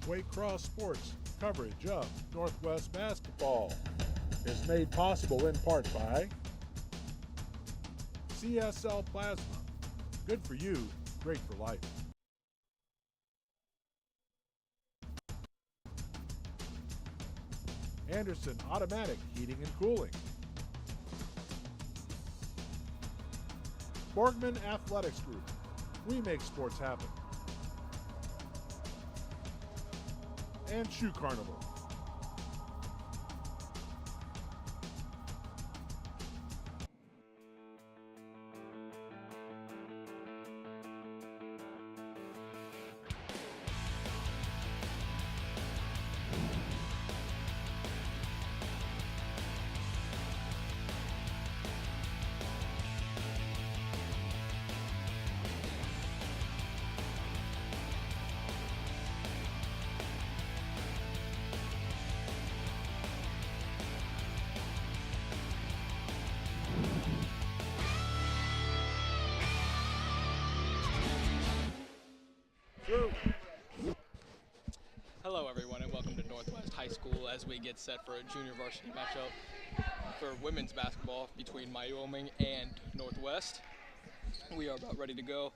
Waycross Sports coverage of Northwest basketball is made possible in part by CSL Plasma. Good for you, great for life. Anderson Automatic Heating and Cooling. Borgman Athletics Group. We make sports happen. And Shoe Carnival. Hello everyone and welcome to Northwest High School as we get set for a junior varsity matchup for women's basketball between Wyoming and Northwest. We are about ready to go.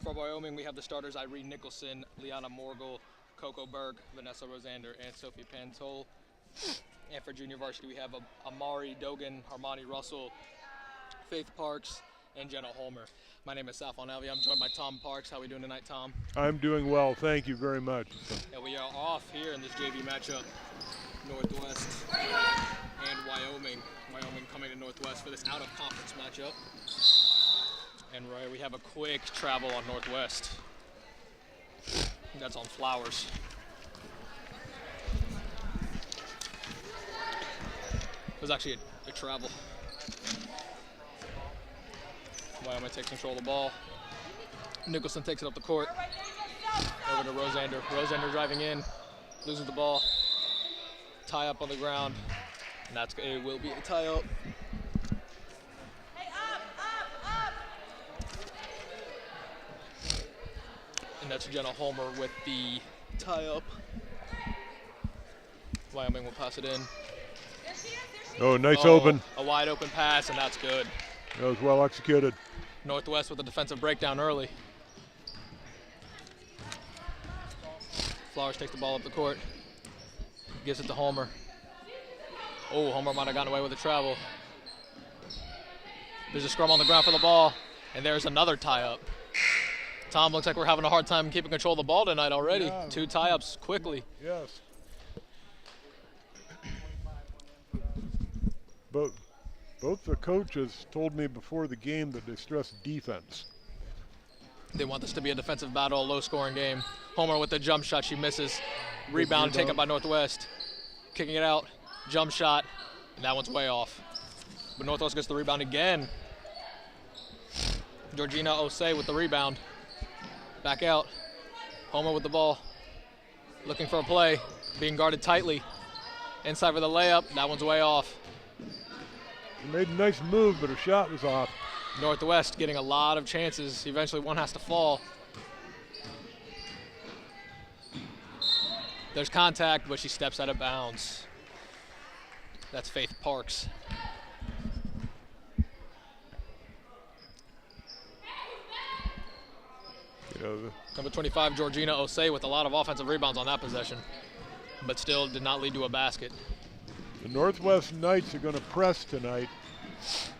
For Wyoming we have the starters Irene Nicholson, Liana Morgul, Coco Berg, Vanessa Rosander, and Sophie Pantol. And for junior varsity we have Amari Dogan, Harmony Russell, Faith Parks, and Jenna Holmer. My name is Safon Alvi. I'm joined by Tom Parks. How are we doing tonight, Tom? I'm doing well, thank you very much. And we are off here in this JV matchup, Northwest and Wyoming. Wyoming coming to Northwest for this out-of-conference matchup. And right, we have a quick travel on Northwest. That's on Flowers. It was actually a travel. Wyoming takes control of the ball. Nicholson takes it up the court. Over to Rosander. Rosander driving in, loses the ball. Tie up on the ground. And it will be a tie up. Hey, up. And that's Jenna Holmer with the tie up. Wyoming will pass it in. Oh, nice open. A wide open pass, and that's good. That was well executed. Northwest with a defensive breakdown early. Flowers takes the ball up the court. Gives it to Homer. Oh, Homer might have gotten away with a travel. There's a scrum on the ground for the ball, and there's another tie-up. Tom, looks like we're having a hard time keeping control of the ball tonight already. Yeah. 2 tie-ups quickly. Yes. Both the coaches told me before the game that they stress defense. They want this to be a defensive battle, a low-scoring game. Homer with the jump shot, she misses. Rebound taken by Northwest. Kicking it out, jump shot, and that one's way off. But Northwest gets the rebound again. Georgina Osei with the rebound. Back out. Homer with the ball. Looking for a play, being guarded tightly. Inside for the layup, that one's way off. She made a nice move, but her shot was off. Northwest getting a lot of chances. Eventually one has to fall. There's contact, but she steps out of bounds. That's Faith Parks. Number 25, Georgina Osei with a lot of offensive rebounds on that possession, but still did not lead to a basket. The Northwest Knights are going to press tonight.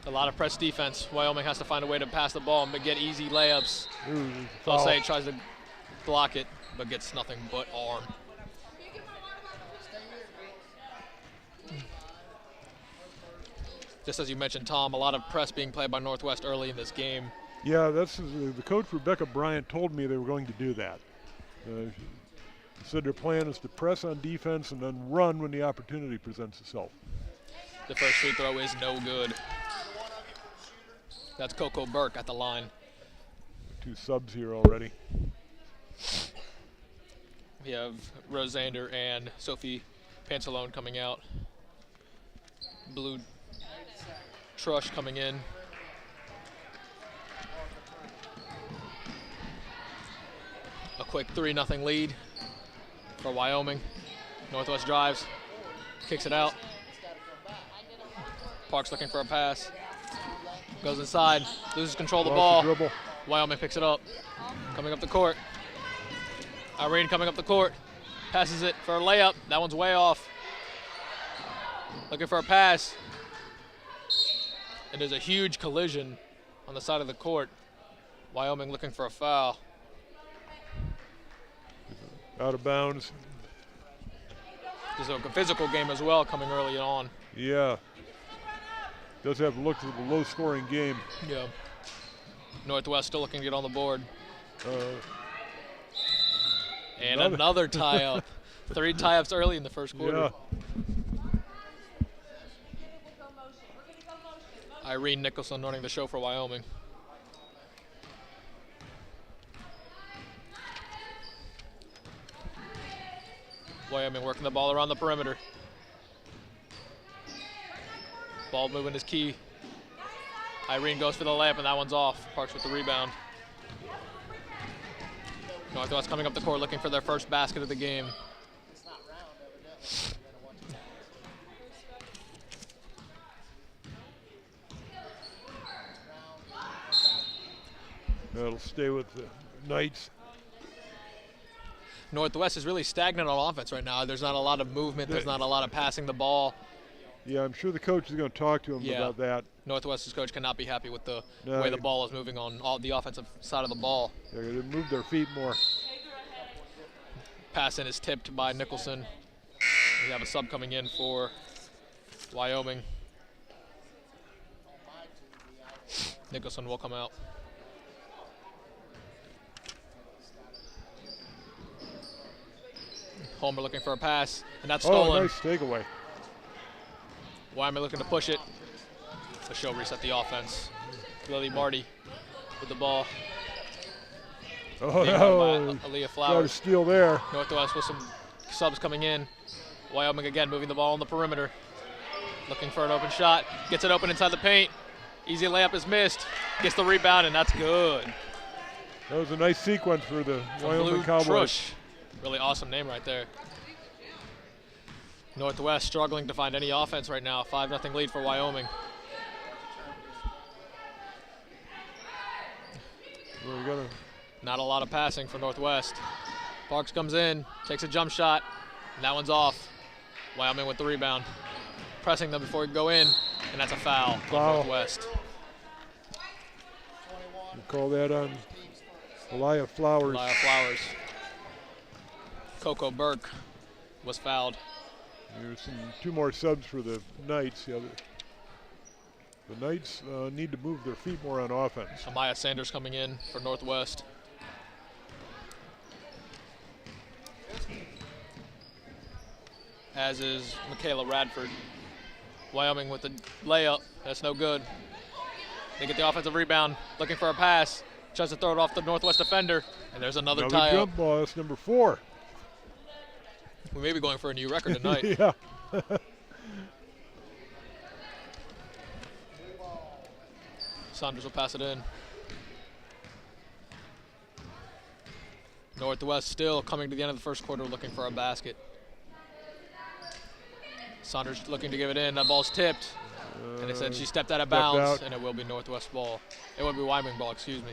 A lot of press defense. Wyoming has to find a way to pass the ball and get easy layups. Foul. Osei tries to block it, but gets nothing but arm. Just as you mentioned, Tom, a lot of press being played by Northwest early in this game. Yeah, that's the coach Rebecca Bryant told me they were going to do that. She said their plan is to press on defense and then run when the opportunity presents itself. The first free throw is no good. That's Coco Burke at the line. 2 subs here already. We have Rosander and Sophie Pantalone coming out. Blue Trush coming in. A quick 3-0 lead. for Wyoming. Northwest drives, kicks it out. Parks looking for a pass. Goes inside, loses control of the ball. Dribble. Wyoming picks it up. Coming up the court. Irene coming up the court. Passes it for a layup. That one's way off. Looking for a pass. And there's a huge collision on the side of the court. Wyoming looking for a foul. Out of bounds. There's a physical game as well coming early on. Yeah. Does have looks of a low-scoring game. Yeah. Northwest still looking to get on the board. And another tie-up. 3 tie-ups early in the first quarter. Yeah. Irene Nicholson running the show for Wyoming. Wyoming working the ball around the perimeter. Ball movement is key. Irene goes for the layup, and that one's off. Parks with the rebound. Northwest coming up the court looking for their first basket of the game. That'll stay with the Knights. Northwest is really stagnant on offense right now. There's not a lot of movement. There's not a lot of passing the ball. Yeah, I'm sure the coach is going to talk to him about that. Northwest's coach cannot be happy with the way the ball is moving on the offensive side of the ball. They're going to move their feet more. Pass in is tipped by Nicholson. We have a sub coming in for Wyoming. Nicholson will come out. Homer looking for a pass, and that's stolen. Oh, nice takeaway. Wyoming looking to push it. The show reset the offense. Lily Marty with the ball. Oh, no. Aaliyah Got a Flowers. steal there. Northwest with some subs coming in. Wyoming again moving the ball on the perimeter. Looking for an open shot. Gets it open inside the paint. Easy layup is missed. Gets the rebound, and that's good. That was a nice sequence for the Wyoming Blue Cowboys. Trush. Really awesome name right there. Northwest struggling to find any offense right now. 5-0 lead for Wyoming. Well, we gotta Not a lot of passing for Northwest. Parks comes in, takes a jump shot, and that one's off. Wyoming with the rebound. Pressing them before we go in, and that's a foul on Northwest. we call that on Aaliyah Flowers. Lyle Flowers. Coco Burke was fouled. There's two more subs for the Knights. The Knights need to move their feet more on offense. Amaya Sanders coming in for Northwest. As is Michaela Radford. Wyoming with the layup. That's no good. They get the offensive rebound, looking for a pass. Tries to throw it off the Northwest defender, and there's another tie-up. Jump ball. That's number 4. We may be going for a new record tonight. Yeah. Saunders will pass it in. Northwest still coming to the end of the first quarter looking for a basket. Saunders looking to give it in. That ball's tipped. And it said she stepped out of bounds, and it will be Northwest ball. It will be Wyoming ball, excuse me.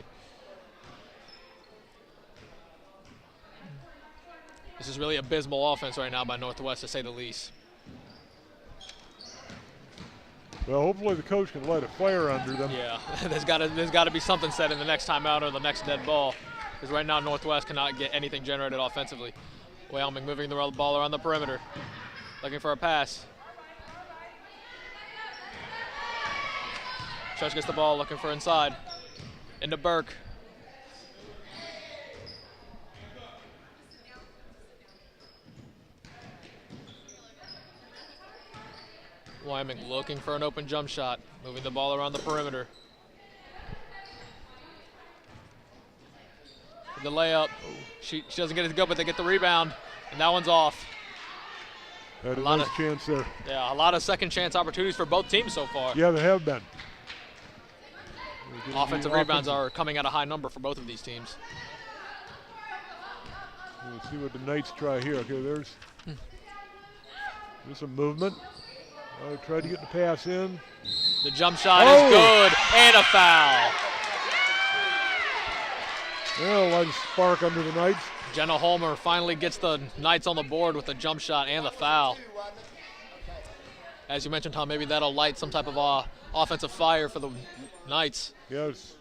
This is really abysmal offense right now by Northwest, to say the least. Well, hopefully the coach can light a fire under them. Yeah, there's got to be something said in the next timeout or the next dead ball, because right now Northwest cannot get anything generated offensively. Wyoming moving the ball around the perimeter, looking for a pass. Church gets the ball, looking for inside. Into Burke. Wyoming looking for an open jump shot, moving the ball around the perimeter. The layup, she doesn't get it to go, but they get the rebound, and that one's off. Had a nice chance there. Yeah, a lot of second chance opportunities for both teams so far. Yeah, they have been. Offensive rebounds are coming at a high number for both of these teams. We'll see what the Knights try here. Okay, there's some movement. Tried to get the pass in. The jump shot is good, and a foul. Well, a light spark under the Knights. Jenna Holmer finally gets the Knights on the board with the jump shot and the foul. As you mentioned, Tom, maybe that'll light some type of offensive fire for the Knights. Yes.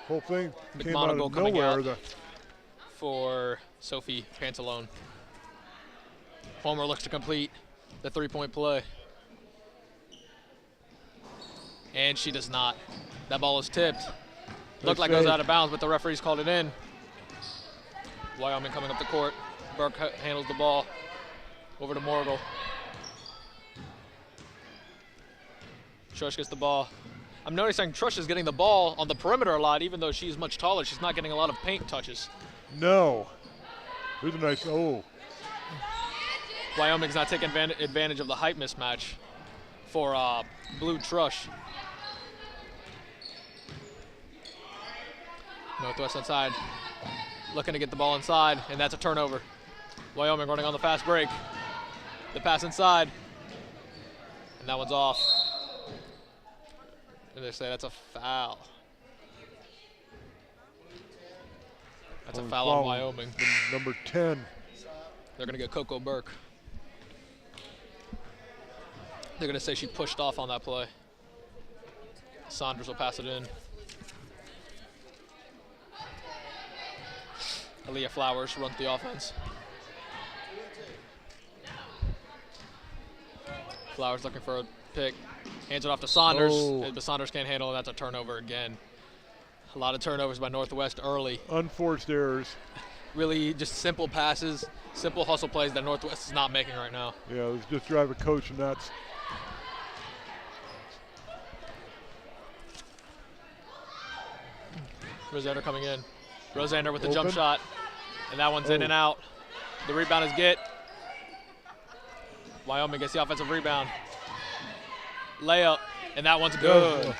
Whole thing came McMonagle out of coming nowhere. out for Sophie Pantalone. Homer looks to complete the three-point play. And she does not. That ball is tipped. Looked like it was out of bounds, but the referees called it in. Wyoming coming up the court. Burke handles the ball over to Morgul. Trush gets the ball. I'm noticing Trush is getting the ball on the perimeter a lot, even though she's much taller. She's not getting a lot of paint touches. No. Here's a nice, Wyoming's not taking advantage of the height mismatch for Blue Trush. Northwest outside, looking to get the ball inside, and that's a turnover. Wyoming running on the fast break. The pass inside, and that one's off. And they say that's a foul. That's a foul on Wyoming. Number 10. They're going to get Coco Burke. They're going to say she pushed off on that play. Saunders will pass it in. Aaliyah Flowers runs the offense. Flowers looking for a pick. Hands it off to Saunders, but Saunders can't handle it. That's a turnover again. A lot of turnovers by Northwest early. Unforced errors. Really just simple passes, simple hustle plays that Northwest is not making right now. Yeah, it was just drive a coach nuts. Rosander coming in. Rosander with the jump shot, and that one's in and out. The rebound is get. Wyoming gets the offensive rebound. Layup, and that one's good.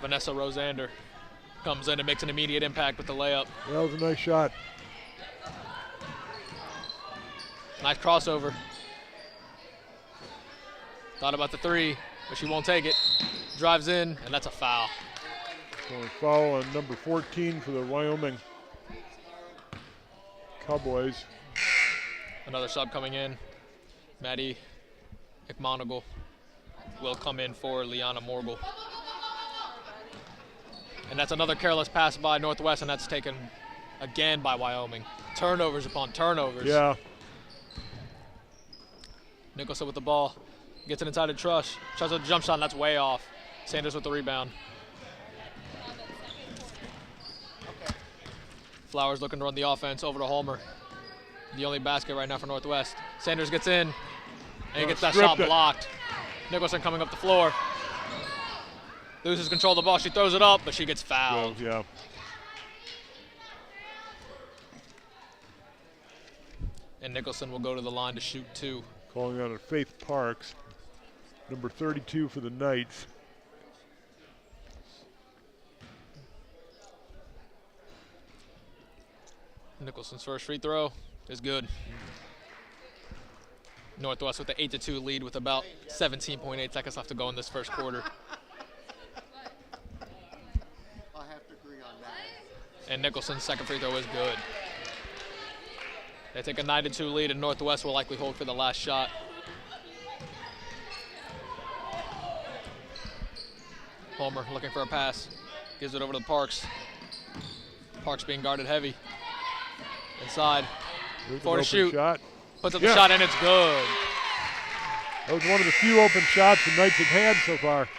Vanessa Rosander comes in and makes an immediate impact with the layup. That was a nice shot. Nice crossover. Thought about the three, but she won't take it. Drives in, and that's a foul. So a foul on number 14 for the Wyoming Cowboys. Another sub coming in. Maddie McMonagle will come in for Liana Morgul. And that's another careless pass by Northwest, and that's taken again by Wyoming. Turnovers upon turnovers. Yeah. Nicholson with the ball. Gets it inside to Trush. Trush with a jump shot, and that's way off. Sanders with the rebound. Flowers looking to run the offense over to Holmer. The only basket right now for Northwest. Sanders gets in, and he gets that shot blocked. Nicholson coming up the floor. Loses control of the ball. She throws it up, but she gets fouled. Yeah. And Nicholson will go to the line to shoot two. Calling out of Faith Parks, number 32 for the Knights. Nicholson's first free throw is good. Northwest with the 8-2 lead with about 17.8 seconds left to go in this first quarter. I have to agree on that. And Nicholson's second free throw is good. They take a 9-2 lead, and Northwest will likely hold for the last shot. Homer looking for a pass. Gives it over to Parks. Parks being guarded heavy. Inside. For the shoot. Shot. Puts up the shot, and it's good. That was one of the few open shots the Knights have had so far.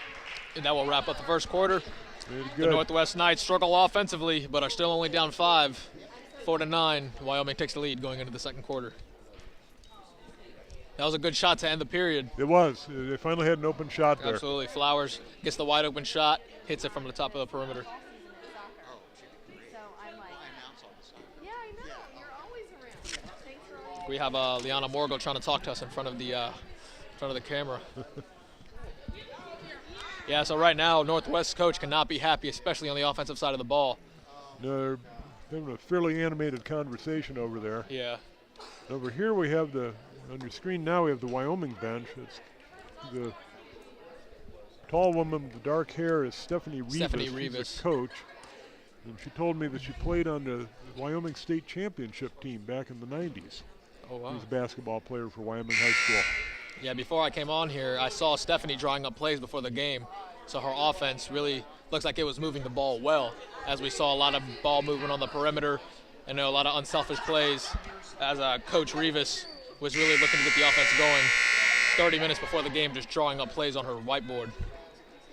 And that will wrap up the first quarter. Good. The Northwest Knights struggle offensively, but are still only down 5. 4-9. Wyoming takes the lead going into the second quarter. That was a good shot to end the period. It was. They finally had an open shot there. Absolutely. Flowers gets the wide open shot, hits it from the top of the perimeter. So I'm like, yeah, I know. You're always around. Thanks for all. We have Liana Morgul trying to talk to us in front of the camera. Yeah, so right now, Northwest's coach cannot be happy, especially on the offensive side of the ball. They're having a fairly animated conversation over there. Yeah. Over here we have on your screen now we have the Wyoming bench. It's the tall woman with the dark hair is Stephanie Rivas. Stephanie She's Rivas. a coach. And she told me that she played on the Wyoming State Championship team back in the 90s. Oh, wow. She was a basketball player for Wyoming High School. Yeah, before I came on here, I saw Stephanie drawing up plays before the game. So her offense really looks like it was moving the ball well, as we saw a lot of ball movement on the perimeter and a lot of unselfish plays, as Coach Rivas was really looking to get the offense going 30 minutes before the game, just drawing up plays on her whiteboard.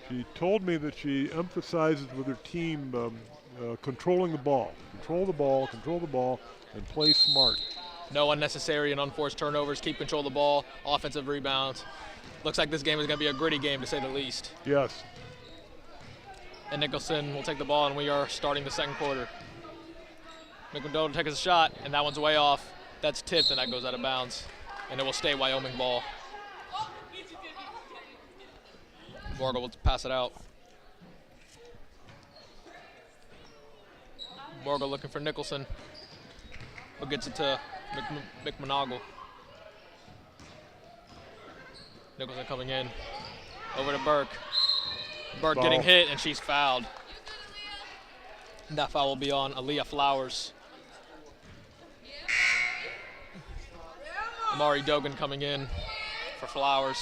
She told me that she emphasizes with her team controlling the ball. Control the ball, and play smart. No unnecessary and unforced turnovers, keep control of the ball, offensive rebounds. Looks like this game is going to be a gritty game, to say the least. Yes. And Nicholson will take the ball, and we are starting the second quarter. McMahon takes a shot, and that one's way off. That's tipped, and that goes out of bounds. And it will stay Wyoming ball. Morgan will pass it out. Morgan looking for Nicholson, who gets it to McMonagle. Nicholson coming in. Over to Burke. Burke Foul. getting hit, and she's fouled. And that foul will be on Aaliyah Flowers. Amari Dogan coming in for Flowers.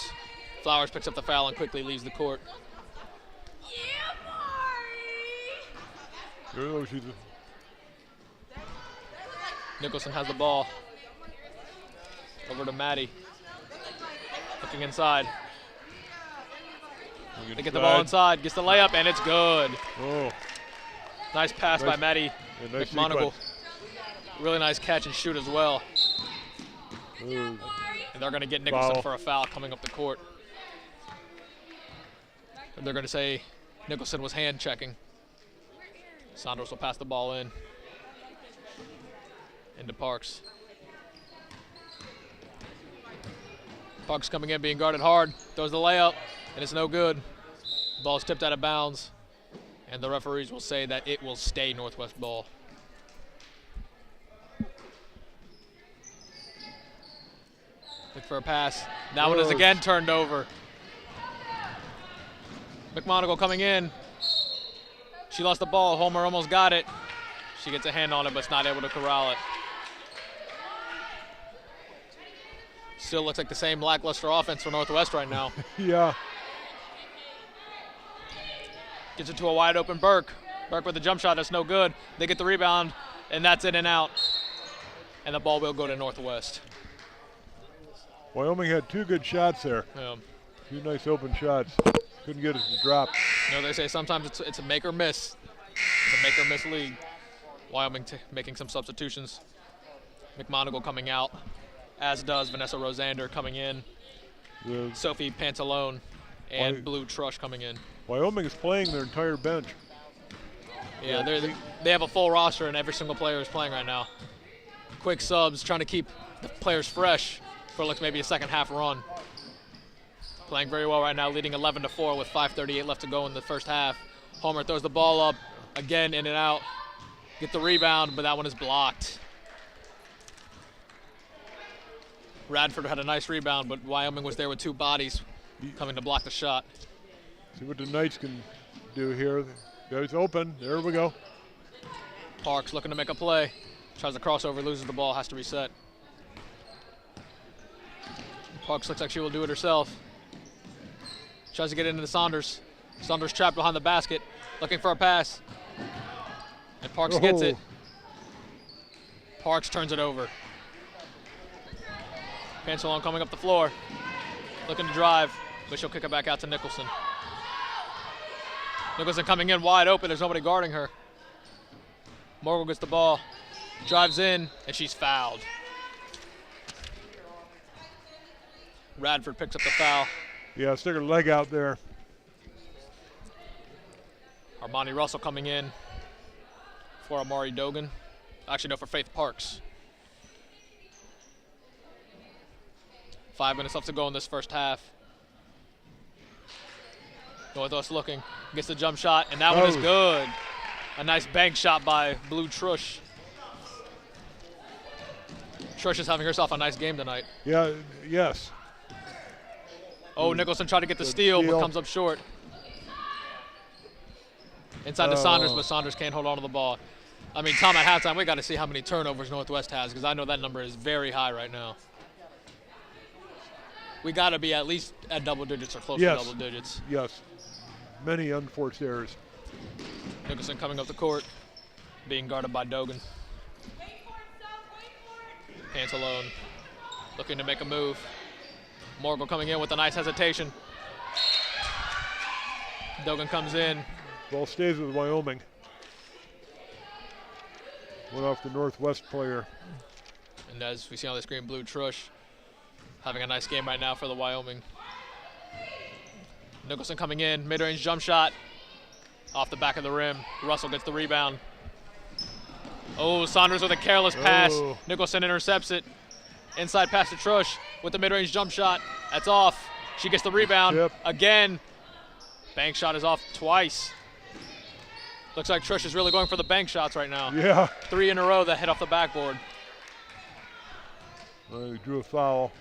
Flowers picks up the foul and quickly leaves the court. Nicholson has the ball. Over to Maddie. Looking inside. They get the ball inside, gets the layup, and it's good. Oh. Nice pass by Maddie Nice McMonagle. Really nice catch and shoot as well. Ooh. And they're going to get Nicholson Foul. for a foul coming up the court. And they're going to say Nicholson was hand checking. Saunders will pass the ball in. Into Parks. Parks coming in, being guarded hard. Throws the layup, and it's no good. Ball's tipped out of bounds. And the referees will say that it will stay Northwest ball. Look for a pass. That one is again turned over. McMonagle coming in. She lost the ball. Homer almost got it. She gets a hand on it, but is not able to corral it. Still looks like the same lackluster offense for Northwest right now. Yeah. Gets it to a wide open Burke. Burke with a jump shot, that's no good. They get the rebound, and that's in and out. And the ball will go to Northwest. Wyoming had two good shots there. Two nice open shots. Couldn't get it to drop. You know, they say sometimes it's a make or miss. It's a make or miss league. Wyoming making some substitutions. McMonagle coming out, as does Vanessa Rosander coming in. Sophie Pantalone and Blue Trush coming in. Wyoming is playing their entire bench. Yeah, they have a full roster, and every single player is playing right now. Quick subs, trying to keep the players fresh for like maybe a second half run. Playing very well right now, leading 11-4 with 5:38 left to go in the first half. Homer throws the ball up, again in and out. Get the rebound, but that one is blocked. Radford had a nice rebound, but Wyoming was there with two bodies coming to block the shot. See what the Knights can do here. It's open. There we go. Parks looking to make a play. Tries to crossover, loses the ball, has to reset. Parks looks like she will do it herself. Tries to get into Saunders. Saunders trapped behind the basket, looking for a pass. And Parks gets it. Parks turns it over. Pantalone coming up the floor, looking to drive, but she'll kick it back out to Nicholson. Nicholson coming in wide open. There's nobody guarding her. Morgan gets the ball, drives in, and she's fouled. Radford picks up the foul. Yeah, stick her leg out there. Armani Russell coming in for Amari Dogan. Actually, no, for Faith Parks. 5 minutes left to go in this first half. Northwest looking, gets the jump shot, and that one is good. A nice bank shot by Blue Trush. Trush is having herself a nice game tonight. Yeah, yes. Oh, Nicholson tried to get the steal, but comes up short. Inside to Saunders, but Saunders can't hold on to the ball. I mean, Tom, at halftime, we got to see how many turnovers Northwest has, because I know that number is very high right now. We got to be at least at double digits or close to double digits. Yes. Many unforced errors. Nicholson coming up the court, being guarded by Dogan. Pants alone, looking to make a move. Morgul coming in with a nice hesitation. Dogan comes in. Ball stays with Wyoming. Went off the Northwest player. And as we see on the screen, Blue Trush having a nice game right now for the Wyoming. Nicholson coming in, mid-range jump shot. Off the back of the rim. Russell gets the rebound. Oh, Saunders with a careless pass. Oh. Nicholson intercepts it. Inside pass to Trush with the mid-range jump shot. That's off. She gets the rebound. Yep. Again. Bank shot is off twice. Looks like Trush is really going for the bank shots right now. Yeah. 3 in a row that hit off the backboard. He drew a foul.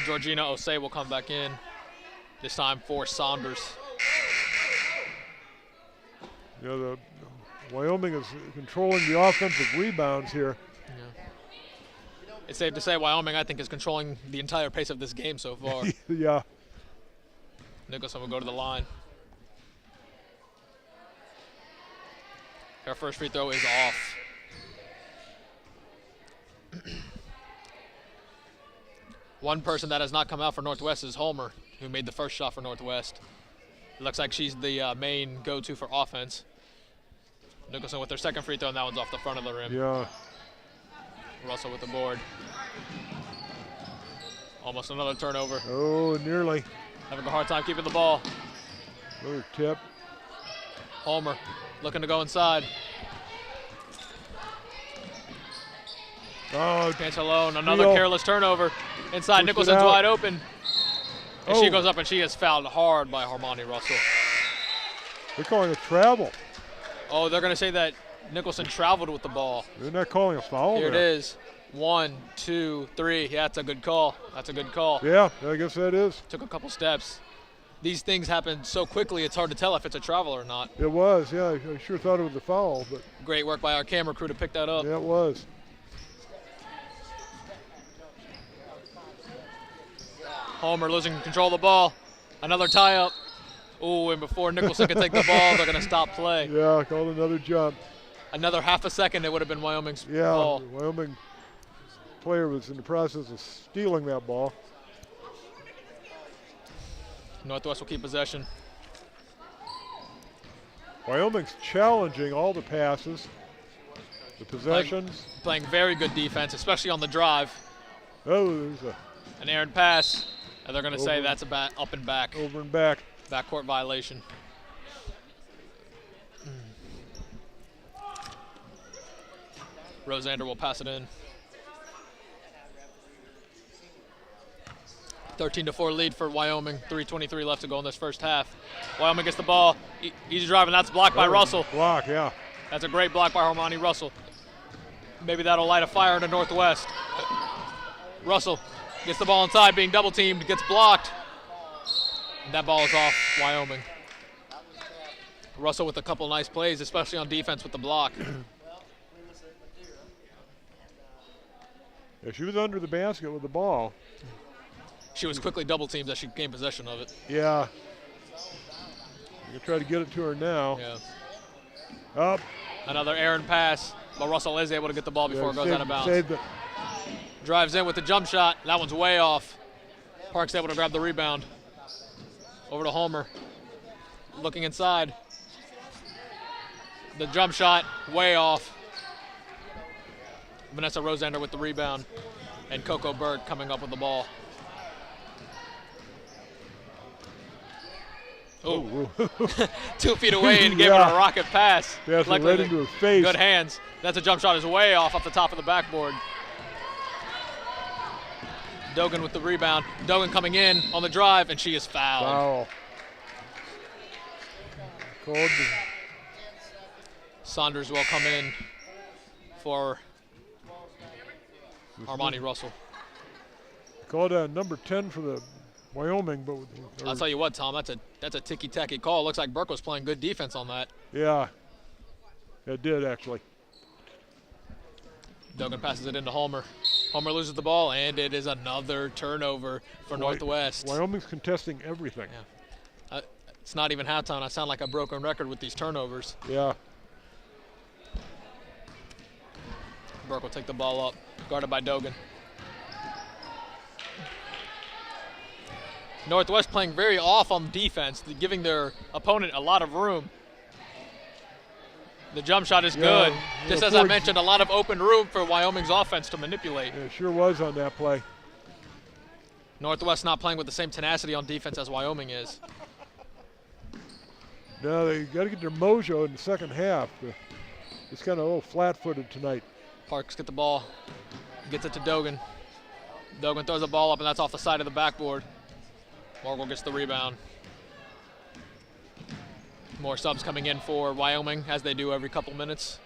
Georgina Osei will come back in. This time for Saunders. Yeah, the Wyoming is controlling the offensive rebounds here. Yeah. It's safe to say Wyoming, I think, is controlling the entire pace of this game so far. Yeah. Nicholson will go to the line. Her first free throw is off. One person that has not come out for Northwest is Homer, who made the first shot for Northwest. It looks like she's the main go-to for offense. Nicholson with her second free throw, and that one's off the front of the rim. Yeah. Russell with the board. Almost another turnover. Oh, nearly. Having a hard time keeping the ball. Another tip. Homer looking to go inside. Oh, Pants alone. Another Steal. careless turnover. Inside, Pushed it Nicholson's out. wide open. And she Oh. goes up and she is fouled hard by Harmony Russell. they're calling a travel. Oh, they're going to say that Nicholson traveled with the ball. They're not calling a foul. Here it there. is. 1, 2, 3. Yeah, that's a good call. That's a good call. Yeah, I guess that is. Took a couple steps. These things happen so quickly, it's hard to tell if it's a travel or not. It was, yeah. I sure thought it was a foul, but Great work by our camera crew to pick that up. yeah, it was. Homer losing control of the ball. Another tie-up. Ooh, and before Nicholson can take the ball, they're going to stop play. Yeah, called another jump. Another half a second, it would have been Wyoming's Yeah, ball. the Wyoming player was in the process of stealing that ball. Northwest will keep possession. Wyoming's challenging all the passes, the possessions. Playing very good defense, especially on the drive. Oh, there's a An errant pass, and they're going to say Over. that's a up and back. over and back. Backcourt violation. Rosander will pass it in. 13-4 lead for Wyoming. 3:23 left to go in this first half. Wyoming gets the ball. Easy drive, and that's blocked by Oh, Russell. Block, yeah. That's a great block by Harmony Russell. Maybe that'll light a fire in the Northwest. Russell gets the ball inside, being double teamed, gets blocked. And that ball is off Wyoming. Russell with a couple nice plays, especially on defense with the block. Yeah, she was under the basket with the ball. She was quickly double teamed as she gained possession of it. Yeah. You can try to get it to her now. Yeah. Up. Another errant pass, but Russell is able to get the ball before it goes out of bounds. Saved it. Drives in with the jump shot. That one's way off. Park's able to grab the rebound. Over to Homer. Looking inside. The jump shot, way off. Vanessa Rosander with the rebound. And Coco Bird coming up with the ball. Oh, Oh, 2 feet away and gave Yeah. it a rocket pass. Pass it Luckily, right into her face. Good hands. That's a jump shot is way off the top of the backboard. Dogan with the rebound. Dogan coming in on the drive, and she is fouled. Foul. Called. Saunders will come in for Armani Russell. Called number 10 for the Wyoming, but I'll tell you what, Tom, that's a ticky-tacky call. Looks like Burke was playing good defense on that. yeah, it did actually. Duggan passes it into Homer. Homer loses the ball, and it is another turnover for Northwest. Wyoming's contesting everything. Yeah. It's not even halftime. I sound like a broken record with these turnovers. Yeah. Burke will take the ball up, guarded by Dogan. Northwest playing very off on defense, giving their opponent a lot of room. The jump shot is good. Just as I mentioned, a lot of open room for Wyoming's offense to manipulate. It sure was on that play. Northwest not playing with the same tenacity on defense as Wyoming is. No, they got to get their mojo in the second half. It's kind of a little flat-footed tonight. Parks get the ball, gets it to Dogan. Dogan throws the ball up, and that's off the side of the backboard. Morgul gets the rebound. More subs coming in for Wyoming, as they do every couple minutes.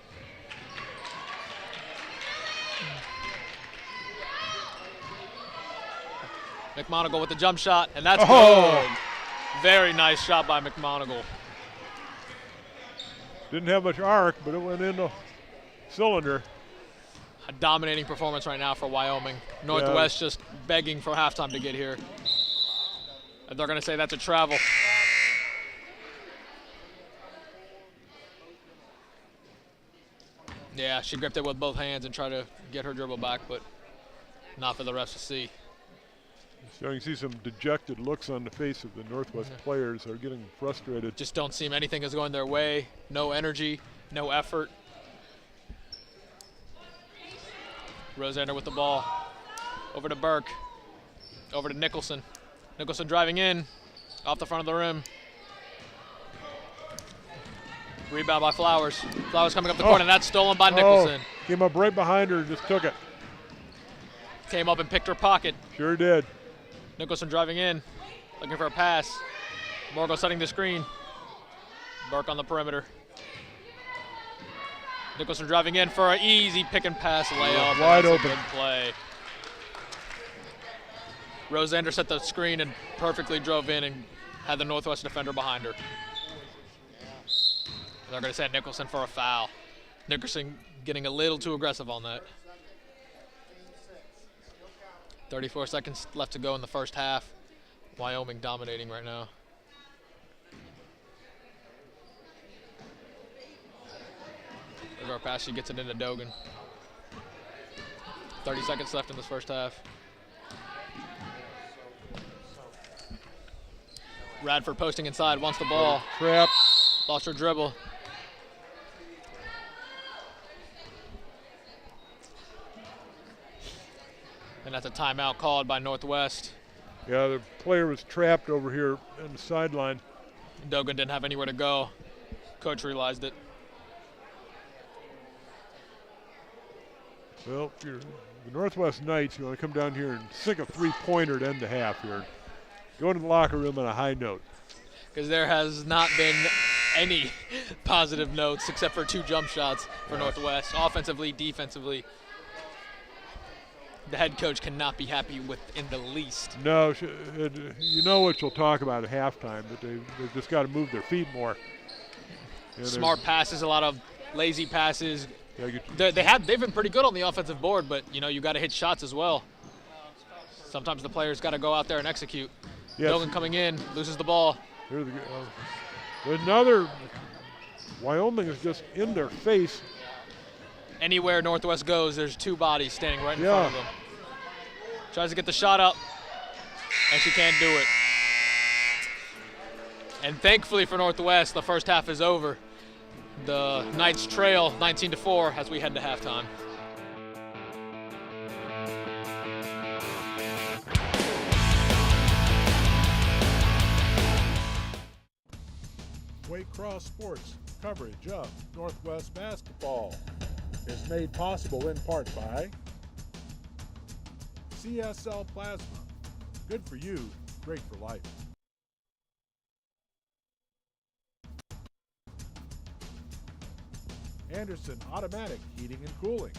McMonigle with the jump shot, and that's good. Very nice shot by McMonigle. Didn't have much arc, but it went in the cylinder. A dominating performance right now for Wyoming. Northwest just begging for halftime to get here. And they're going to say that's a travel. Yeah, she gripped it with both hands and tried to get her dribble back, but not for the refs to see. Starting to see some dejected looks on the face of the Northwest players. They're getting frustrated. Just don't seem anything is going their way. No energy, no effort. Rosander with the ball. Over to Burke. Over to Nicholson. Nicholson driving in. Off the front of the rim. Rebound by Flowers. Flowers coming up the court, and that's stolen by Nicholson. Came up right behind her and just took it. Came up and picked her pocket. Sure did. Nicholson driving in, looking for a pass. Morgul setting the screen. Burke on the perimeter. Nicholson driving in for an easy pick and pass layup. Wide open. Good play. Rosander set the screen and perfectly drove in and had the Northwest defender behind her. They're going to send Nicholson for a foul. Nicholson getting a little too aggressive on that. 34 seconds left to go in the first half. Wyoming dominating right now. There's our pass. She gets it into Dogan. 30 seconds left in this first half. Radford posting inside, wants the ball. Trap. Lost her dribble. And that's a timeout called by Northwest. Yeah, the player was trapped over here on the sideline. Dogan didn't have anywhere to go. Coach realized it. Well, if you're the Northwest Knights, you want to come down here and sink a three-pointer to end the half here. Go into the locker room on a high note. Because there has not been any positive notes except for 2 jump shots for Northwest. Offensively, defensively, the head coach cannot be happy with in the least. No, you know what you'll talk about at halftime, but they've just got to move their feet more. Smart passes, a lot of lazy passes. Yeah, They've been pretty good on the offensive board, but you got to hit shots as well. Sometimes the players got to go out there and execute. yes. Dogan coming in, loses the ball. Another Wyoming is just in their face. Anywhere Northwest goes, there's 2 bodies standing right in front of them. Tries to get the shot up, and she can't do it. And thankfully for Northwest, the first half is over. The Knights trail 19-4 as we head to halftime. Waycross Sports coverage of Northwest basketball is made possible in part by CSL Plasma. Good for you, great for life. Anderson Automatic Heating and Cooling.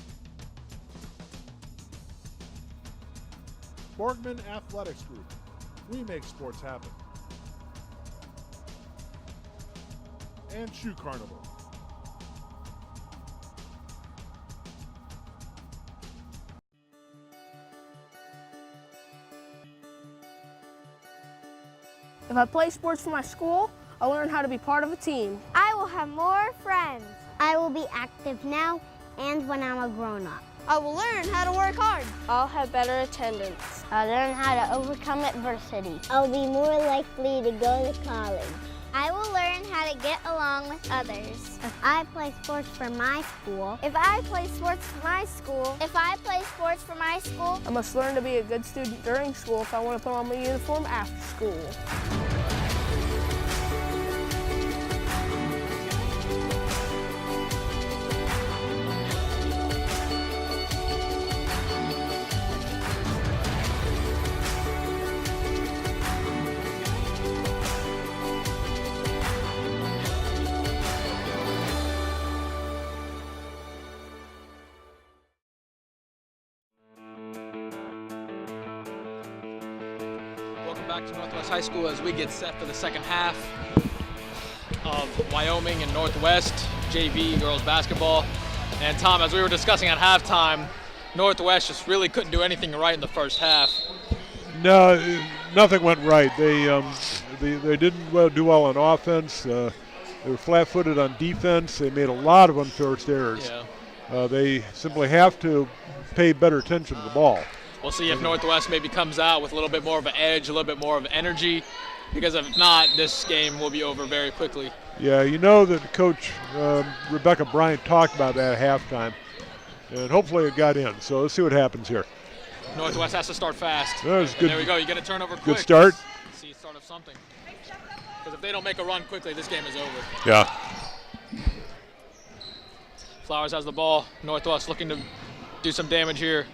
Borgman Athletics Group. We make sports happen. And Shoe Carnival. If I play sports for my school, I'll learn how to be part of a team. I will have more friends. I will be active now and when I'm a grown-up. I will learn how to work hard. I'll have better attendance. I'll learn how to overcome adversity. I'll be more likely to go to college. I will learn how to get along with others. If I play sports for my school. If I play sports for my school. If I play sports for my school. I must learn to be a good student during school if I want to put on my uniform after school. Welcome back to Northwest High School as we get set for the second half of Wyoming and Northwest JV girls basketball. And Tom, as we were discussing at halftime, Northwest just really couldn't do anything right in the first half. No, nothing went right. They didn't do well on offense. They were flat-footed on defense. They made a lot of unforced errors. Yeah. They simply have to pay better attention to the ball. We'll see if Northwest maybe comes out with a little bit more of an edge, a little bit more of energy, because if not, this game will be over very quickly. Yeah, you know that Coach Rebecca Bryant talked about that at halftime, and hopefully it got in. So let's see what happens here. Northwest has to start fast. That was good. There we go. You get a turnover quick. Good start. See the start of something. Because if they don't make a run quickly, this game is over. Yeah. Flowers has the ball. Northwest looking to do some damage here.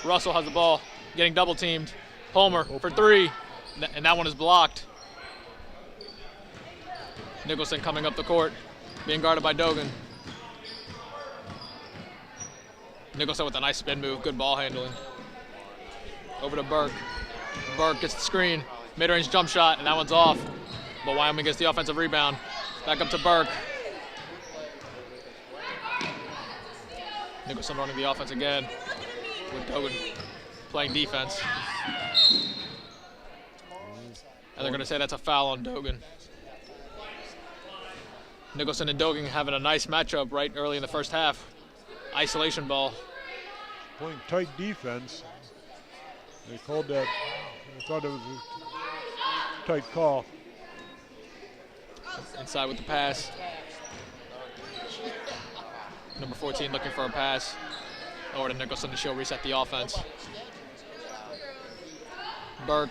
Russell has the ball, getting double teamed. Palmer for three, and that one is blocked. Nicholson coming up the court, being guarded by Dogan. Nicholson with a nice spin move, good ball handling. Over to Burke. Burke gets the screen, mid-range jump shot, and that one's off. But Wyoming gets the offensive rebound. Back up to Burke. Nicholson running the offense again, with Dogan playing defense. And they're going to say that's a foul on Dogan. Nicholson and Dogan having a nice matchup right early in the first half. Isolation ball. Playing tight defense. They called that. I thought it was a tight call. Inside with the pass. Number 14 looking for a pass. Over to Nicholson to show reset the offense. Burke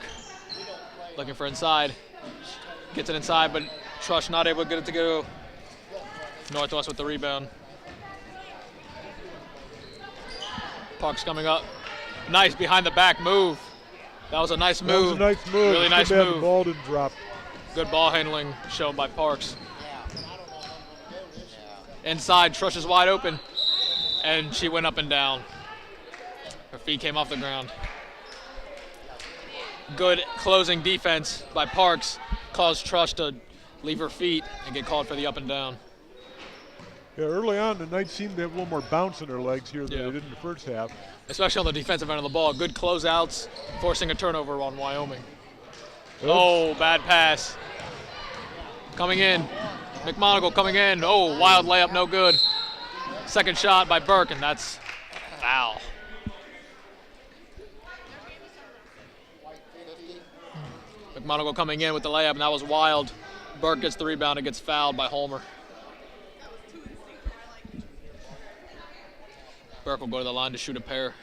looking for inside. Gets it inside, but Trush not able to get it to go. Northwest with the rebound. Parks coming up. Nice behind the back move. That was a nice move. That was a nice move. Really nice Too bad move. The ball didn't drop. Good ball handling shown by Parks. Inside, Trush is wide open, and she went up and down. Her feet came off the ground. Good closing defense by Parks caused Trush to leave her feet and get called for the up and down. Yeah, early on, the Knights seemed to have a little more bounce in their legs here than Yeah. they did in the first half. Especially on the defensive end of the ball. Good closeouts, forcing a turnover on Wyoming. Oh, bad pass. Coming in. McMonagle coming in. Oh, wild layup, no good. Second shot by Burke, and that's foul. McMonagle coming in with the layup, and that was wild. Burke gets the rebound and gets fouled by Holmer. Burke will go to the line to shoot a pair.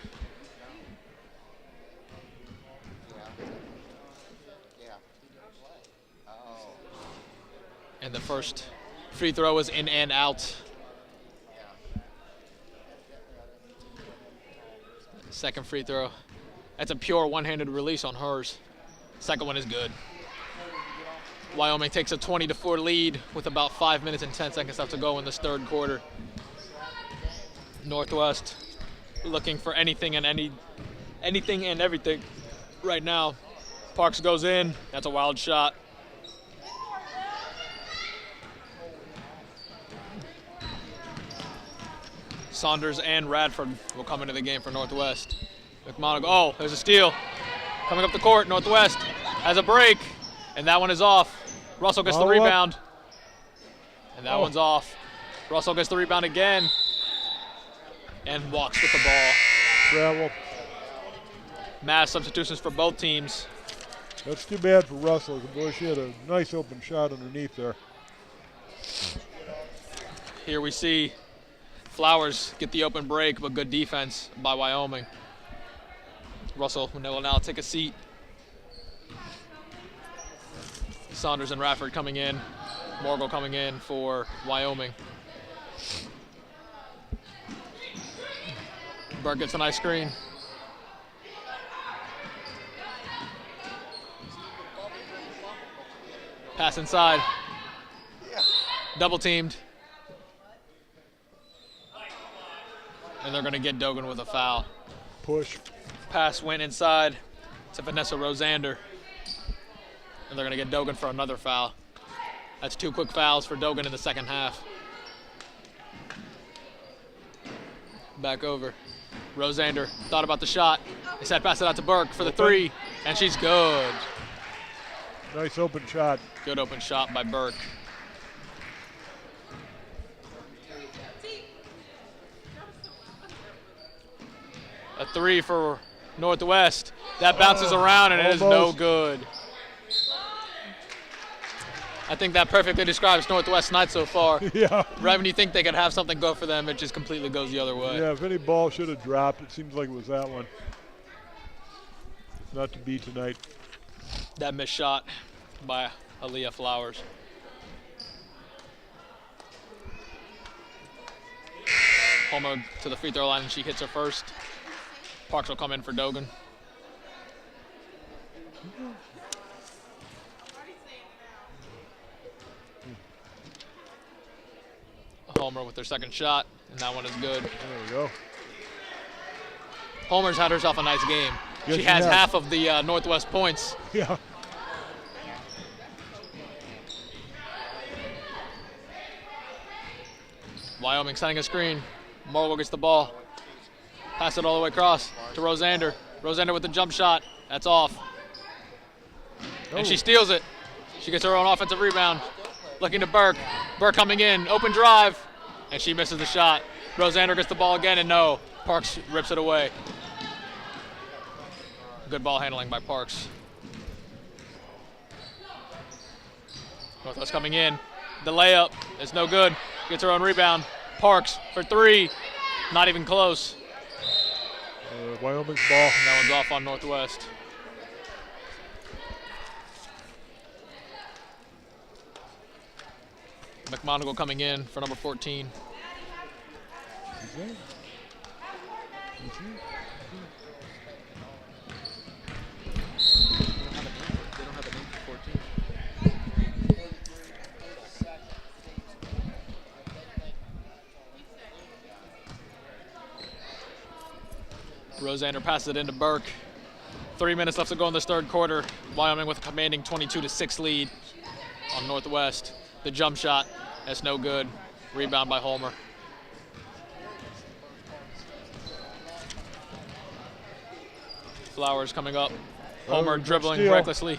And the first free throw is in and out. Second free throw. That's a pure one-handed release on hers. Second one is good. Wyoming takes a 20-4 lead with about 5 minutes and 10 seconds left to go in this third quarter. Northwest looking for anything and everything right now. Parks goes in. That's a wild shot. Saunders and Radford will come into the game for Northwest. McMonagle, oh, there's a steal. Coming up the court, Northwest has a break, and that one is off. Russell gets the rebound, and that one's off. Russell gets the rebound again, and walks with the ball. Travel. Mass substitutions for both teams. That's too bad for Russell. Boy, she had a nice open shot underneath there. Here we see Flowers get the open break, but good defense by Wyoming. Russell will now take a seat. Saunders and Radford coming in. Morgul coming in for Wyoming. Burke gets a nice screen. Pass inside. Double teamed. And they're going to get Dogan with a foul. Push. Pass went inside to Vanessa Rosander. And they're going to get Dogan for another foul. That's 2 quick fouls for Dogan in the second half. Back over. Rosander thought about the shot. They said pass it out to Burke for the 3, and she's good. Nice open shot. Good open shot by Burke. A 3 for Northwest. That bounces around, and it is no good. I think that perfectly describes Northwest's night so far. Yeah. Right when you think they could have something go for them, it just completely goes the other way. Yeah, if any ball should have dropped, it seems like it was that one. Not to be tonight. That missed shot by Aaliyah Flowers. Homer to the free throw line, and she hits her first. Parks will come in for Dogan. Homer with their second shot, and that one is good. There we go. Homer's had herself a nice game. Yes, she has has. half of the Northwest points. Yeah. Wyoming setting a screen. Morgul gets the ball. Pass it all the way across to Rosander. Rosander with the jump shot. That's off. And she steals it. She gets her own offensive rebound. Looking to Burke. Burke coming in. Open drive. And she misses the shot. Rosander gets the ball again, and no. Parks rips it away. Good ball handling by Parks. Northwest coming in. The layup is no good. Gets her own rebound. Parks for 3. Not even close. Wyoming's ball. And that one's off on Northwest. McMonagle coming in for number 14. Rosander passes it into Burke. 3 minutes left to go in this third quarter. Wyoming with a commanding 22-6 lead on Northwest. The jump shot, that's no good. Rebound by Homer. Flowers coming up. Homer dribbling steal. recklessly.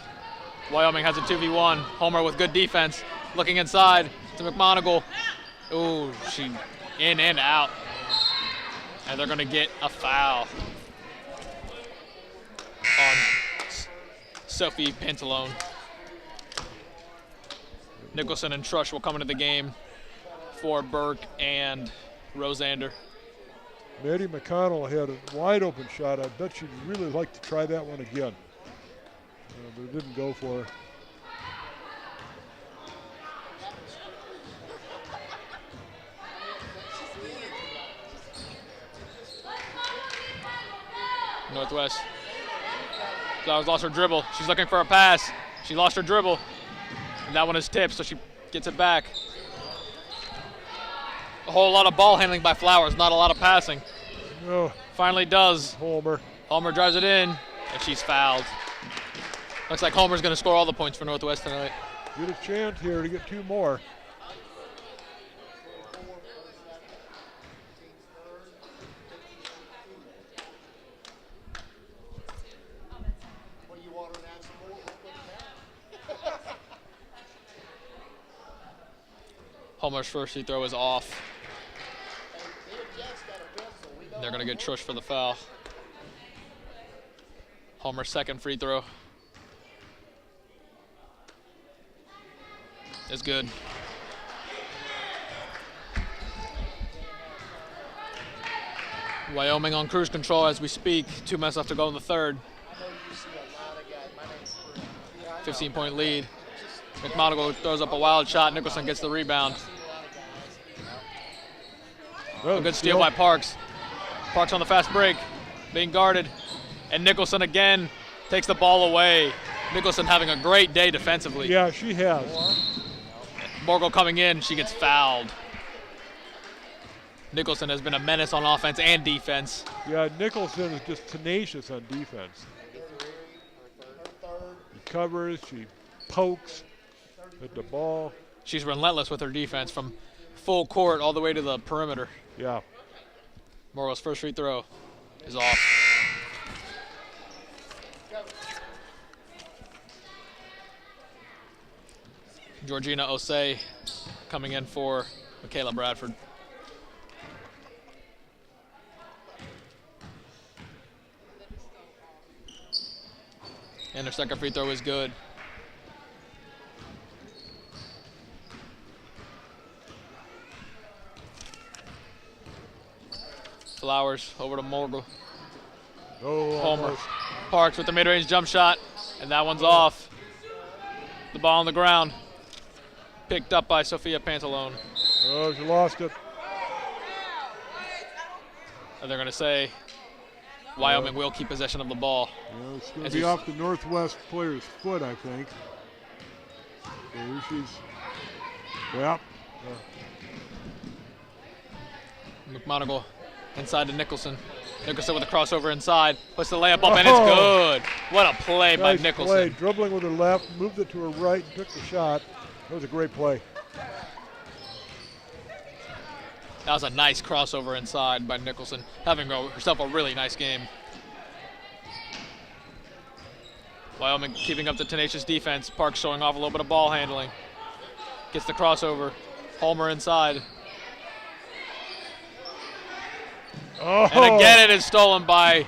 Wyoming has a 2v1. Homer with good defense. Looking inside to McMonagle. Ooh, she in and out. And they're going to get a foul on Sophie Pantalone. Nicholson and Trush will come into the game for Burke and Rosander. Maddie McConnell had a wide open shot. I bet she'd really like to try that one again. But it didn't go for her. Northwest. Flowers lost her dribble. She's looking for a pass. She lost her dribble. And that one is tipped, so she gets it back. A whole lot of ball handling by Flowers, not a lot of passing. Oh, Finally does. Homer. Homer drives it in, and she's fouled. Looks like Homer's going to score all the points for Northwest tonight. Get a chance here to get 2 more. Homer's first free throw is off. They're going to get Trush for the foul. Homer's second free throw is good. Wyoming on cruise control as we speak. 2 minutes left to go in the third. 15-point lead. McMonagle throws up a wild shot. Nicholson gets the rebound. A good steal by Parks. Parks on the fast break, being guarded. And Nicholson again takes the ball away. Nicholson having a great day defensively. Yeah, she has. Morgul coming in, she gets fouled. Nicholson has been a menace on offense and defense. Yeah, Nicholson is just tenacious on defense. She covers, she pokes at the ball. She's relentless with her defense from full court all the way to the perimeter. Yeah. Morgul's first free throw is off. Georgina Osei coming in for Michaela Bradford. And her second free throw is good. Flowers over to Morgul. Oh, Homer. almost. Parks with the mid-range jump shot, and that one's off. The ball on the ground. Picked up by Sophia Pantalone. Oh, she lost it. And they're going to say Wyoming will keep possession of the ball. Yeah, it's going As to be he's- off the Northwest player's foot, I think. There she's. Yeah. McMonagle inside to Nicholson. Nicholson with a crossover inside. Puts the layup up, and it's good. What a play by Nice Nicholson. play. Dribbling with her left, moved it to her right, and took the shot. That was a great play. That was a nice crossover inside by Nicholson, having herself a really nice game. Wyoming keeping up the tenacious defense. Parks showing off a little bit of ball handling. Gets the crossover. Homer inside. Oh. And again, it is stolen by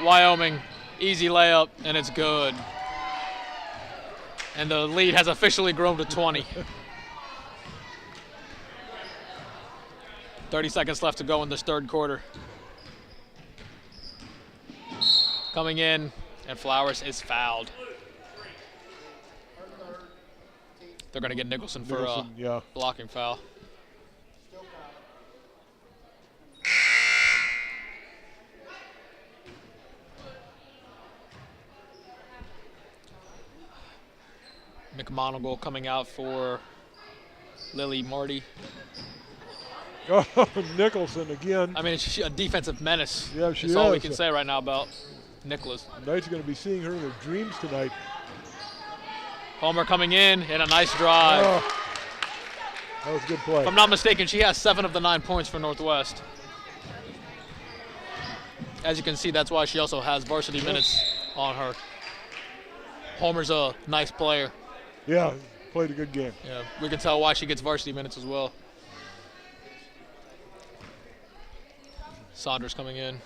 Wyoming. Easy layup, and it's good. And the lead has officially grown to 20. 30 seconds left to go in this third quarter. Coming in, and Flowers is fouled. They're going to get Nicholson for a yeah. blocking foul. McMonagle coming out for Lily Marty. Oh, Nicholson again. I mean, she's a defensive menace. Yeah, she That's all we is. can say right now about Nicholas. Knight's going to be seeing her in their dreams tonight. Homer coming in and a nice drive. Oh, that was a good play. If I'm not mistaken, she has 7 of the 9 points for Northwest. As you can see, that's why she also has varsity minutes on her. Homer's a nice player. Yeah, played a good game. Yeah, we can tell why she gets varsity minutes as well. Saunders coming in.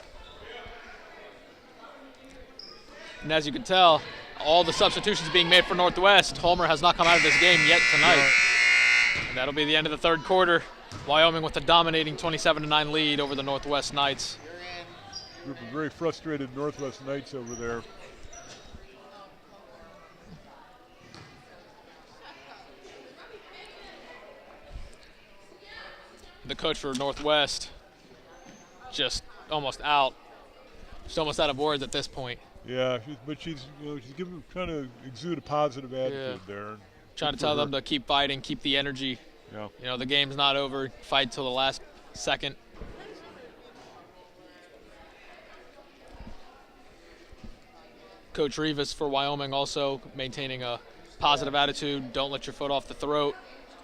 And as you can tell, all the substitutions being made for Northwest. Homer has not come out of this game yet tonight. And that'll be the end of the third quarter. Wyoming with a dominating 27-9 lead over the Northwest Knights. Group of very frustrated Northwest Knights over there. The coach for Northwest just almost out. She's almost out of words at this point. Yeah, she's trying to exude a positive attitude there. Trying to tell them to keep fighting, keep the energy. Yeah. You know, the game's not over. Fight till the last second. Coach Rivas for Wyoming also maintaining a positive attitude. Don't let your foot off the throat.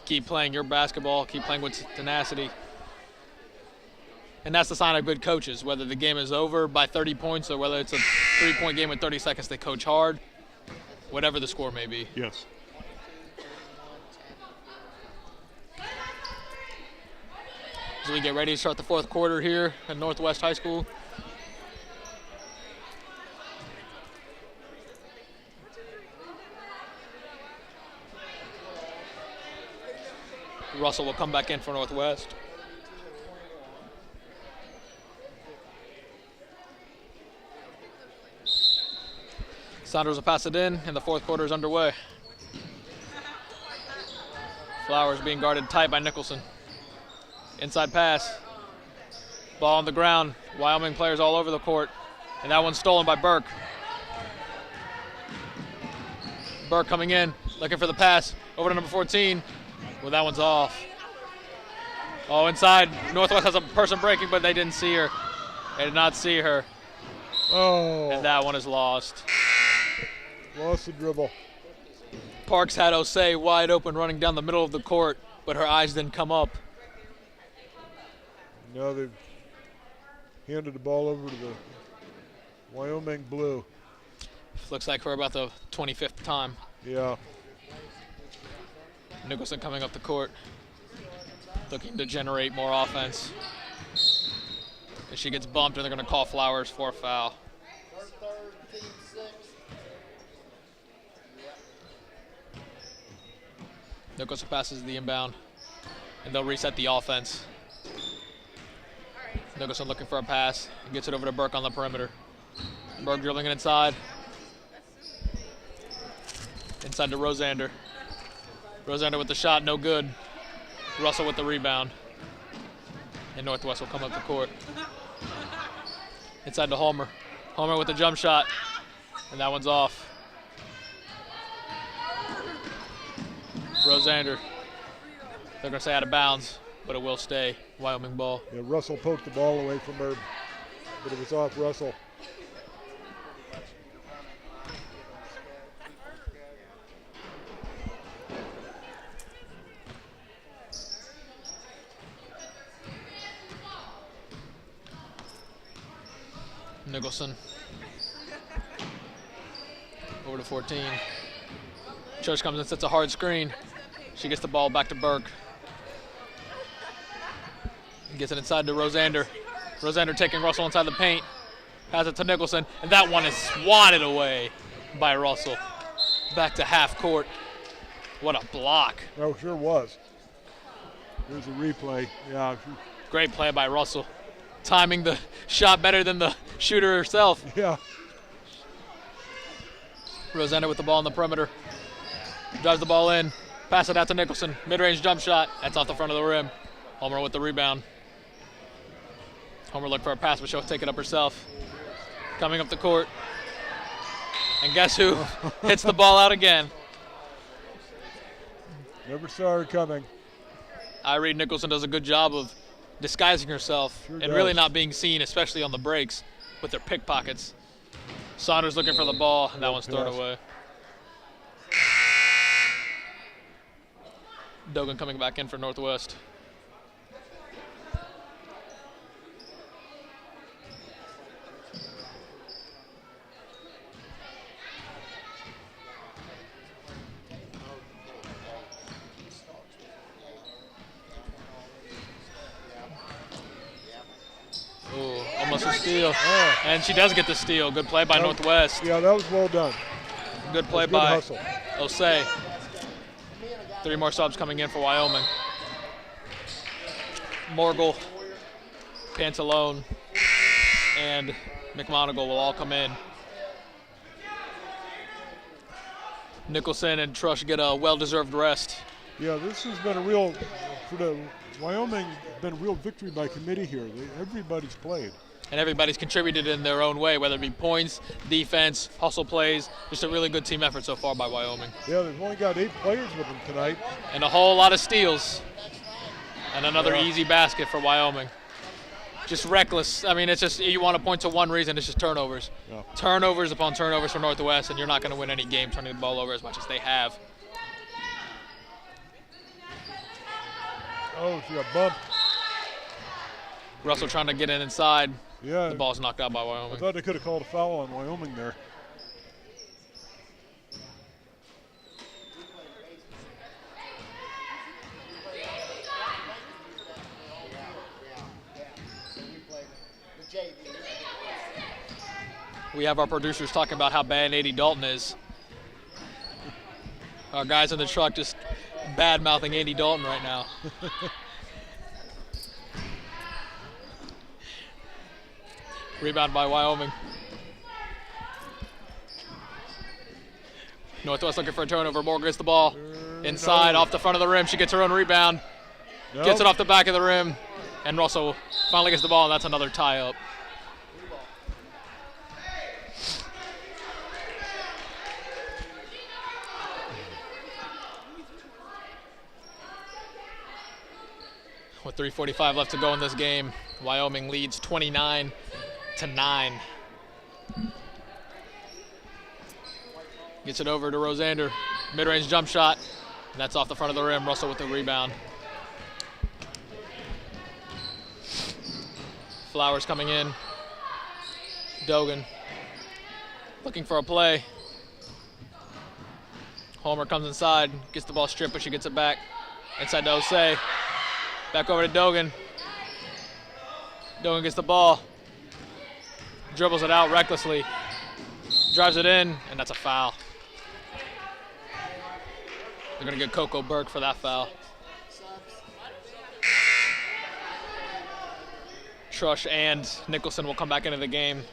Keep playing your basketball. Keep playing with tenacity. And that's the sign of good coaches. Whether the game is over by 30 points or whether it's a 3-point game with 30 seconds, they coach hard, whatever the score may be. Yes. As we get ready to start the fourth quarter here at Northwest High School. Russell will come back in for Northwest. Saunders will pass it in, and the fourth quarter is underway. Flowers being guarded tight by Nicholson. Inside pass. Ball on the ground. Wyoming players all over the court. And that one's stolen by Burke. Burke coming in, looking for the pass. Over to number 14. Well, that one's off. Oh, inside. Northwest has a person breaking, but they didn't see her. They did not see her. Oh. And that one is lost. Lost the dribble. Parks had Osei wide open running down the middle of the court, but her eyes didn't come up. Now they've handed the ball over to the Wyoming Blue. Looks like for about the 25th time. Yeah. Nicholson coming up the court, looking to generate more offense. And she gets bumped, and they're going to call Flowers for a foul. Nicholson passes the inbound, and they'll reset the offense. Nicholson looking for a pass, and gets it over to Burke on the perimeter. Burke dribbling it inside. Inside to Rosander. Rosander with the shot, no good. Russell with the rebound. And Northwest will come up the court. Inside to Homer. Homer with the jump shot, and that one's off. Rosander. They're going to say out of bounds, but it will stay. Wyoming ball. Yeah, Russell poked the ball away from her, but it was off Russell. Nicholson. Over to 14. Church comes in, sets a hard screen. She gets the ball back to Burke. Gets it inside to Rosander. Rosander taking Russell inside the paint. Has it to Nicholson, and that one is swatted away by Russell. Back to half court. What a block. Oh, sure was. Here's a replay. Yeah. Great play by Russell. Timing the shot better than the shooter herself. Yeah. Rosander with the ball on the perimeter. Drives the ball in. Pass it out to Nicholson. Mid-range jump shot. That's off the front of the rim. Homer with the rebound. Homer looked for a pass, but she'll take it up herself. Coming up the court. And guess who hits the ball out again? Never saw her coming. Irene Nicholson does a good job of disguising herself Sure and really does. not being seen, especially on the breaks with their pickpockets. Saunders looking for the ball, and that one's thrown pass. away. Dogan coming back in for Northwest. Ooh, almost a steal. Oh. And she does get the steal. Good play by Northwest. Yeah, that was well done. Good play Good by hustle. Osei. 3 more subs coming in for Wyoming. Morgul, Pantalone, and McMonigal will all come in. Nicholson and Trush get a well-deserved rest. Yeah, this has been a real, for the Wyoming, been a real victory by committee here. Everybody's played. and everybody's contributed in their own way, whether it be points, defense, hustle plays. Just a really good team effort so far by Wyoming. Yeah, they've only got 8 players with them tonight. And a whole lot of steals. And another easy basket for Wyoming. Just reckless. I mean, it's just, you want to point to one reason, it's just turnovers. Yeah. Turnovers upon turnovers for Northwest, and you're not going to win any game turning the ball over as much as they have. Oh, she got bumped. Russell trying to get in inside. Yeah. The ball's knocked out by I Wyoming. thought they could have called a foul on Wyoming there. We have our producers talking about how bad Andy Dalton is. Our guys in the truck just bad-mouthing Andy Dalton right now. Rebound by Wyoming. Northwest looking for a turnover. Morgan gets the ball inside, off the front of the rim. She gets her own rebound. No. Gets it off the back of the rim. And Russell finally gets the ball, and that's another tie-up. With 3:45 left to go in this game, Wyoming leads 29-9. Gets it over to Rosander. Mid-range jump shot. And that's off the front of the rim. Russell with the rebound. Flowers coming in. Dogan looking for a play. Homer comes inside, gets the ball stripped, but she gets it back. Inside to Osei. Back over to Dogan. Dogan gets the ball. Dribbles it out recklessly. Drives it in, and that's a foul. They're going to get Coco Burke for that foul. Trush and Nicholson will come back into the game.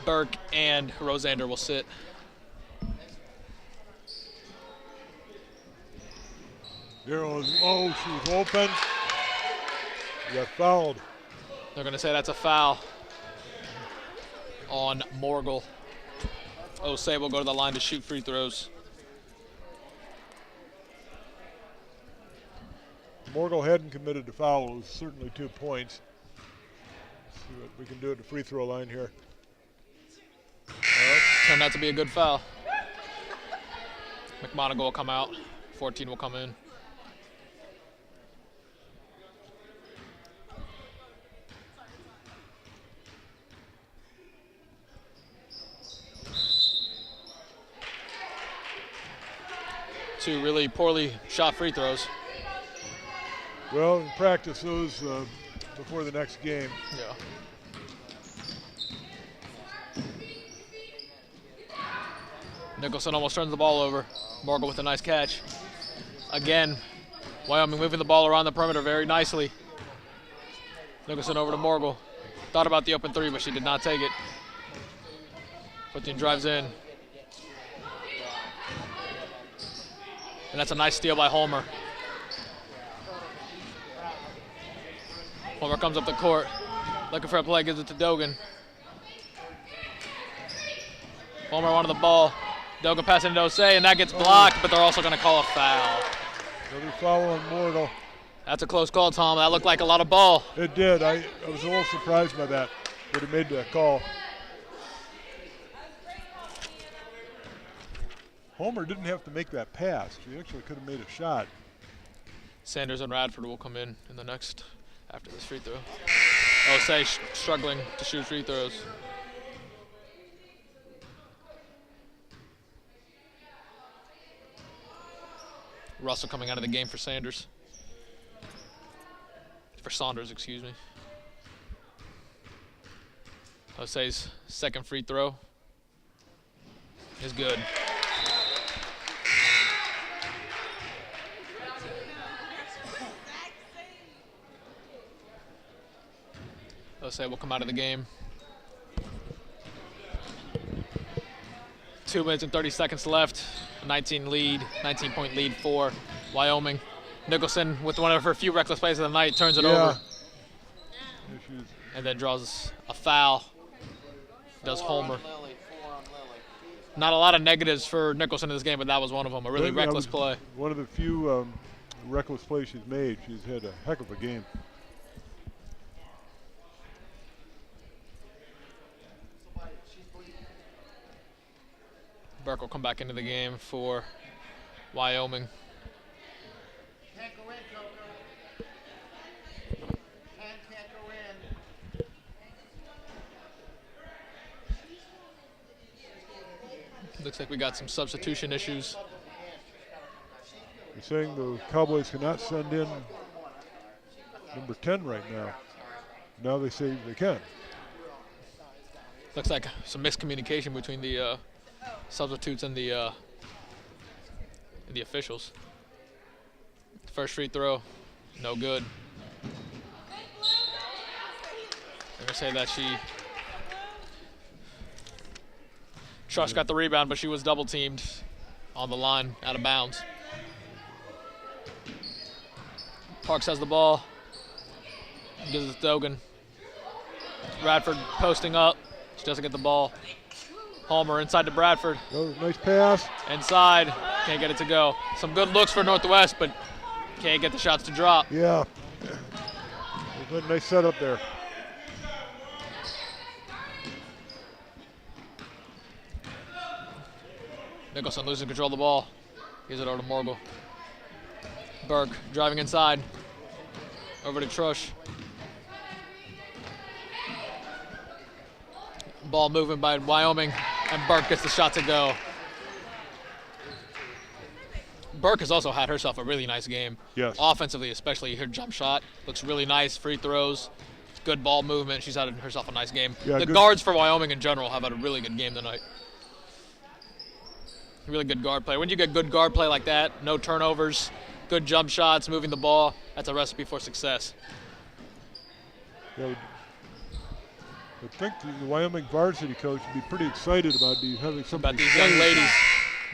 Burke and Rosander will sit. Oh, she was open. She got fouled. They're going to say that's a foul on Morgul. Osei will go to the line to shoot free throws. Morgul hadn't committed a foul. It was certainly 2 points. Let's see what we can do at the free throw line here. Turned out to be a good foul. McMonagle will come out. 14 will come in. Two really poorly shot free throws. Well, in practice those before the next game. Yeah. Nicholson almost turns the ball over. Morgan with a nice catch. Again, Wyoming moving the ball around the perimeter very nicely. Nicholson over to Morgul. Thought about the open three, but she did not take it. 14 drives in. And that's a nice steal by Homer. Homer comes up the court, looking for a play, gives it to Dogan. Homer wanted the ball. Dogan passing it to Osei, and that gets blocked, but they're also going to call a foul. Another foul on Morgul. That's a close call, Tom. That looked like a lot of ball. It did. I was a little surprised by that, but he made that call. Homer didn't have to make that pass. He actually could have made a shot. Sanders and Radford will come in the next, after this free throw. Osei struggling to shoot free throws. Russell coming out of the game for Sanders. For Saunders, excuse me. Osei's second free throw is good. Osei will come out of the game. 2 minutes and 30 seconds left. 19-point lead for Wyoming. Nicholson, with one of her few reckless plays of the night, turns it over. And then draws a foul. Does Homer. Not a lot of negatives for Nicholson in this game, but that was one of them. A really That reckless was play. One of the few reckless plays she's made. She's had a heck of a game. Burke will come back into the game for Wyoming. Can't go in, Coco. Can't go in. Looks like we got some substitution issues. They're saying the Cowboys cannot send in number 10 right now. Now they say they can. Looks like some miscommunication between the substitutes and the officials. First free throw, no good. I'm gonna say that Trush got the rebound, but she was double teamed on the line, out of bounds. Parks has the ball, gives it to Dogan. Bradford posting up, she doesn't get the ball. Homer inside to Bradford. Oh, nice pass. Inside, can't get it to go. Some good looks for Northwest, but can't get the shots to drop. Yeah. There's a nice setup there. Nicholson losing control of the ball. Gives it over to Morgul. Burke driving inside. Over to Trush. Ball moving by Wyoming, and Burke gets the shot to go. Burke has also had herself a really nice game. Yes. Offensively, especially her jump shot looks really nice. Free throws, good ball movement. She's had herself a nice game. Yeah, the good. guards for Wyoming in general have had a really good game tonight. Really good guard play. When you get good guard play like that, no turnovers, good jump shots, moving the ball, that's a recipe for success. Yeah, I think the Wyoming varsity coach would be pretty excited about having somebody About these young ladies.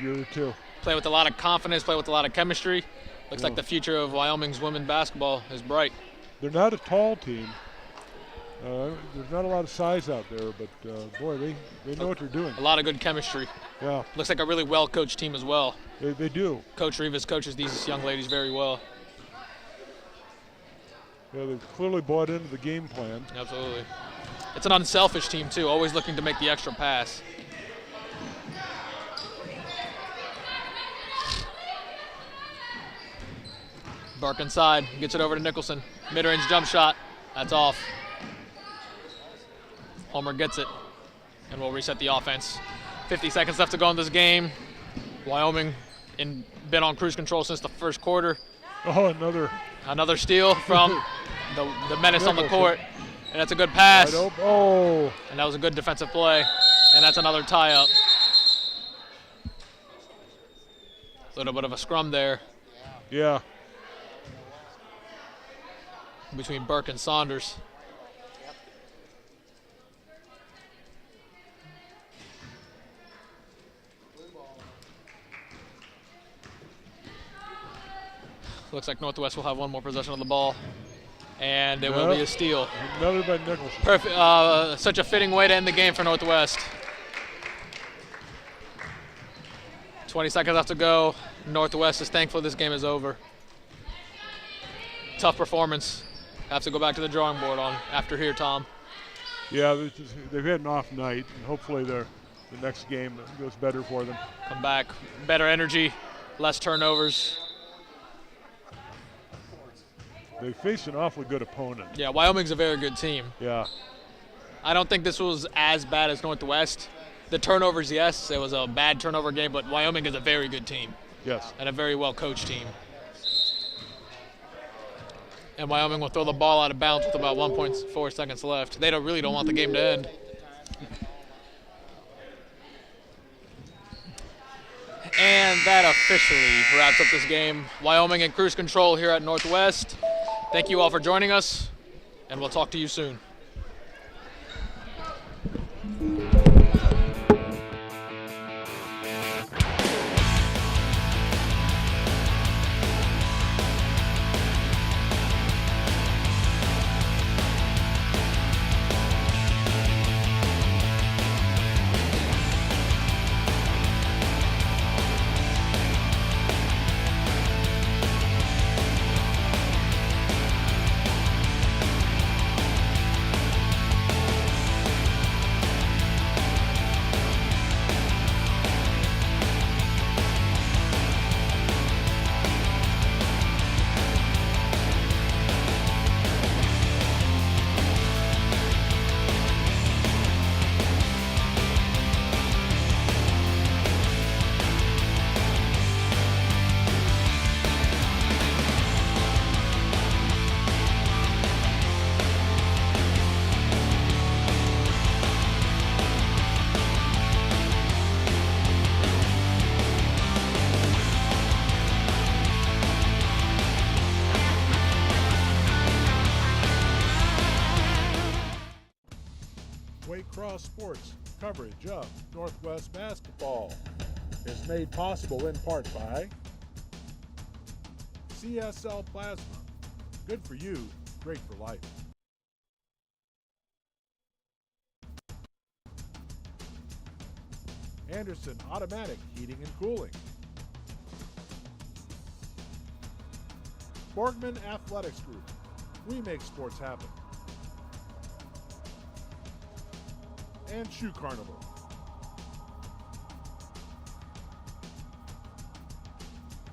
year or two. Play with a lot of confidence, play with a lot of chemistry. Looks Yeah. like the future of Wyoming's women's basketball is bright. They're not a tall team. There's not a lot of size out there, but boy, they know what they're doing. A lot of good chemistry. Yeah, Looks like a really well-coached team as well. they do. Coach Rivas coaches these young ladies very well. Yeah, they've clearly bought into the game plan. Absolutely. It's an unselfish team, too, always looking to make the extra pass. Burke inside, gets it over to Nicholson. Mid-range jump shot, that's off. Homer gets it, and we'll reset the offense. 50 seconds left to go in this game. Wyoming been on cruise control since the first quarter. Oh, another. Another steal from the menace on the Nicholson. court, and that's a good pass. Wide open. Oh, And that was a good defensive play. And that's another tie-up. A little bit of a scrum there yeah. between Burke and Saunders. Looks like Northwest will have one more possession of the ball. And it will be a steal. Another by Nicholson. Perfect. Such a fitting way to end the game for Northwest. 20 seconds left to go. Northwest is thankful this game is over. Tough performance. Have to go back to the drawing board on after here, Tom. Yeah, they've had an off night, and hopefully the next game goes better for them. Come back, better energy, less turnovers. They faced an awfully good opponent. Yeah, Wyoming's a very good team. Yeah. I don't think this was as bad as Northwest. The turnovers, yes, it was a bad turnover game, but Wyoming is a very good team Yes. and a very well-coached team. And Wyoming will throw the ball out of bounds with about 1.4 seconds left. They really don't want the game to end. And that officially wraps up this game. Wyoming in cruise control here at Northwest. Thank you all for joining us, and we'll talk to you soon. Lacrosse Sports coverage of Northwest basketball is made possible in part by CSL Plasma. Good for you, great for life. Anderson Automatic Heating and Cooling. Borgman Athletics Group. We make sports happen. And Shoe Carnival.